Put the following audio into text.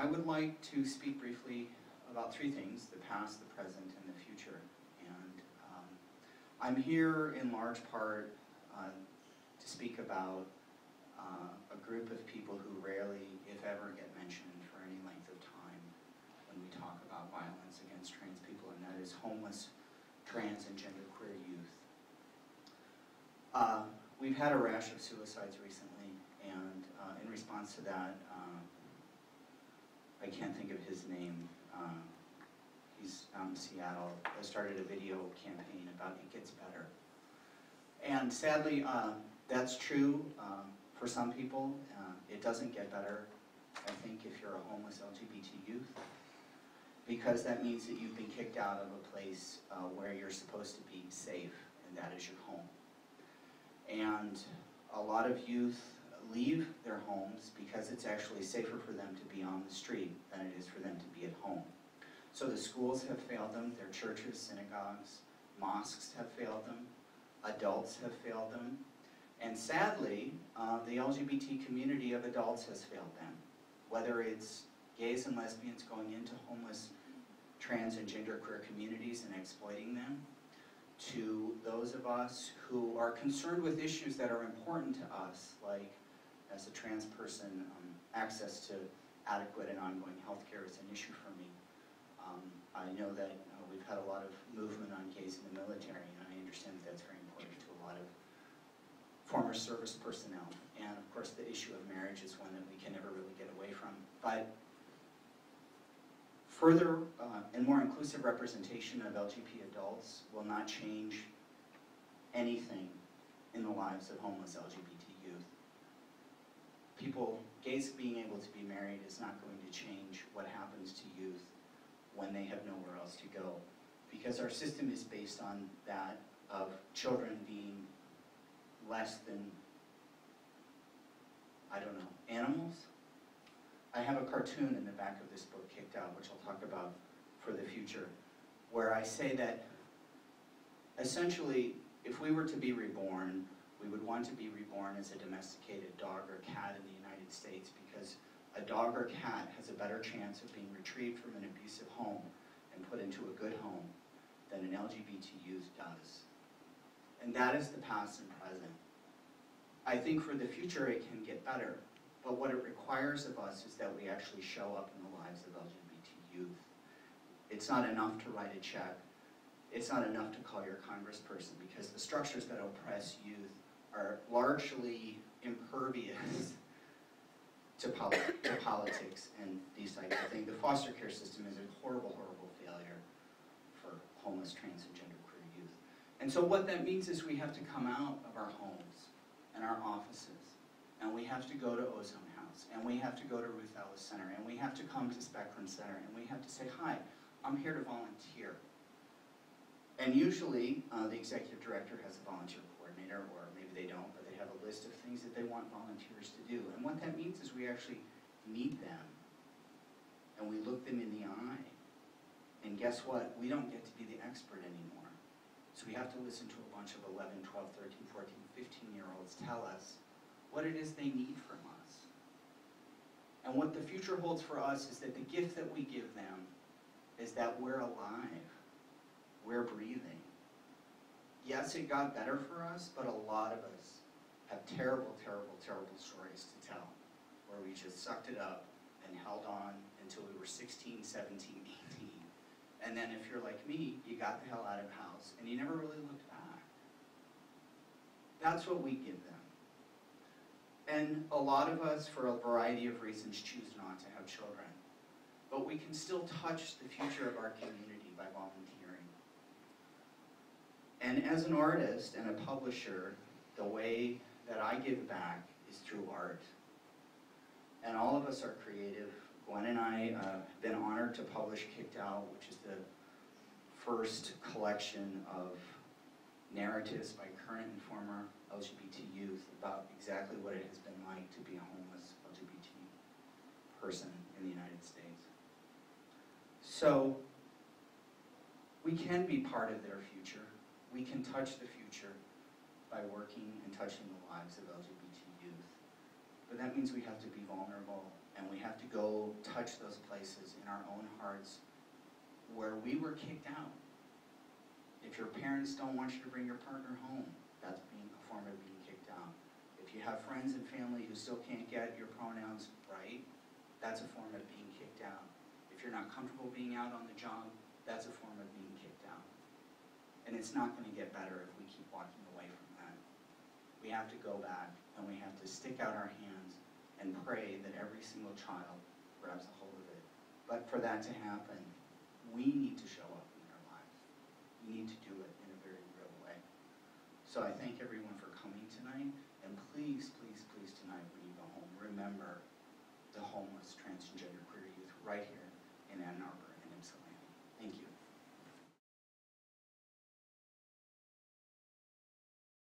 I would like to speak briefly about three things: the past, the present, and the future. And I'm here in large part to speak about a group of people who rarely, if ever, get mentioned for any length of time when we talk about violence against trans people, and that is homeless, trans, and genderqueer youth. We've had a rash of suicides recently, and in response to that, I can't think of his name. He's out in Seattle. I started a video campaign about It Gets Better. And sadly, that's true for some people. It doesn't get better, I think, if you're a homeless LGBT youth, because that means that you've been kicked out of a place where you're supposed to be safe, and that is your home. And a lot of youth leave their homes because it's actually safer for them to be on the street than it is for them to be at home. So the schools have failed them, their churches, synagogues, mosques have failed them, adults have failed them, and sadly, the LGBT community of adults has failed them. Whether it's gays and lesbians going into homeless, trans, and genderqueer communities and exploiting them, to those of us who are concerned with issues that are important to us, like, as a trans person, access to adequate and ongoing health care is an issue for me. I know that we've had a lot of movement on gays in the military, and I understand that that's very important to a lot of former service personnel. And of course, the issue of marriage is one that we can never really get away from. But further and more inclusive representation of LGBT adults will not change anything in the lives of homeless LGBT youth. Gays being able to be married is not going to change what happens to youth when they have nowhere else to go, because our system is based on that of children being less than, I don't know, animals? I have a cartoon in the back of this book, Kicked Out, which I'll talk about for the future, where I say that essentially, if we were to be reborn, we would want to be reborn as a domesticated dog or cat in the United States, because a dog or cat has a better chance of being retrieved from an abusive home and put into a good home than an LGBT youth does. And that is the past and present. I think for the future it can get better, but what it requires of us is that we actually show up in the lives of LGBT youth. It's not enough to write a check. It's not enough to call your congressperson, because the structures that oppress youth are largely impervious to politics and these types of things. The foster care system is a horrible, horrible failure for homeless, trans, and genderqueer youth. And so what that means is we have to come out of our homes and our offices, and we have to go to Ozone House, and we have to go to Ruth Ellis Center, and we have to come to Spectrum Center, and we have to say, hi, I'm here to volunteer. And usually, the executive director has a volunteer coordinator, or maybe they don't, but they have a list of things that they want volunteers to do. And what that means is we actually meet them, and we look them in the eye. And guess what? We don't get to be the expert anymore. So we have to listen to a bunch of 11, 12, 13, 14, 15-year-olds tell us what it is they need from us. And what the future holds for us is that the gift that we give them is that we're alive. We're breathing. Yes, it got better for us, but a lot of us have terrible, terrible, terrible stories to tell, where we just sucked it up and held on until we were 16, 17, 18. And then if you're like me, you got the hell out of the house, and you never really looked back. That's what we give them. And a lot of us, for a variety of reasons, choose not to have children. But we can still touch the future of our community by volunteering. And as an artist and a publisher, the way that I give back is through art. And all of us are creative. Gwen and I have been honored to publish Kicked Out, which is the first collection of narratives by current and former LGBT youth about exactly what it has been like to be a homeless LGBT person in the United States. So we can be part of their future. We can touch the future by working and touching the lives of LGBT youth. But that means we have to be vulnerable, and we have to go touch those places in our own hearts where we were kicked out. If your parents don't want you to bring your partner home, that's being a form of being kicked out. If you have friends and family who still can't get your pronouns right, that's a form of being kicked out. If you're not comfortable being out on the job, that's a form of being kicked out. And it's not going to get better if we keep walking away from that. We have to go back and we have to stick out our hands and pray that every single child grabs a hold of it. But for that to happen, we need to show up in their lives. We need to do it in a very real way. So I thank everyone for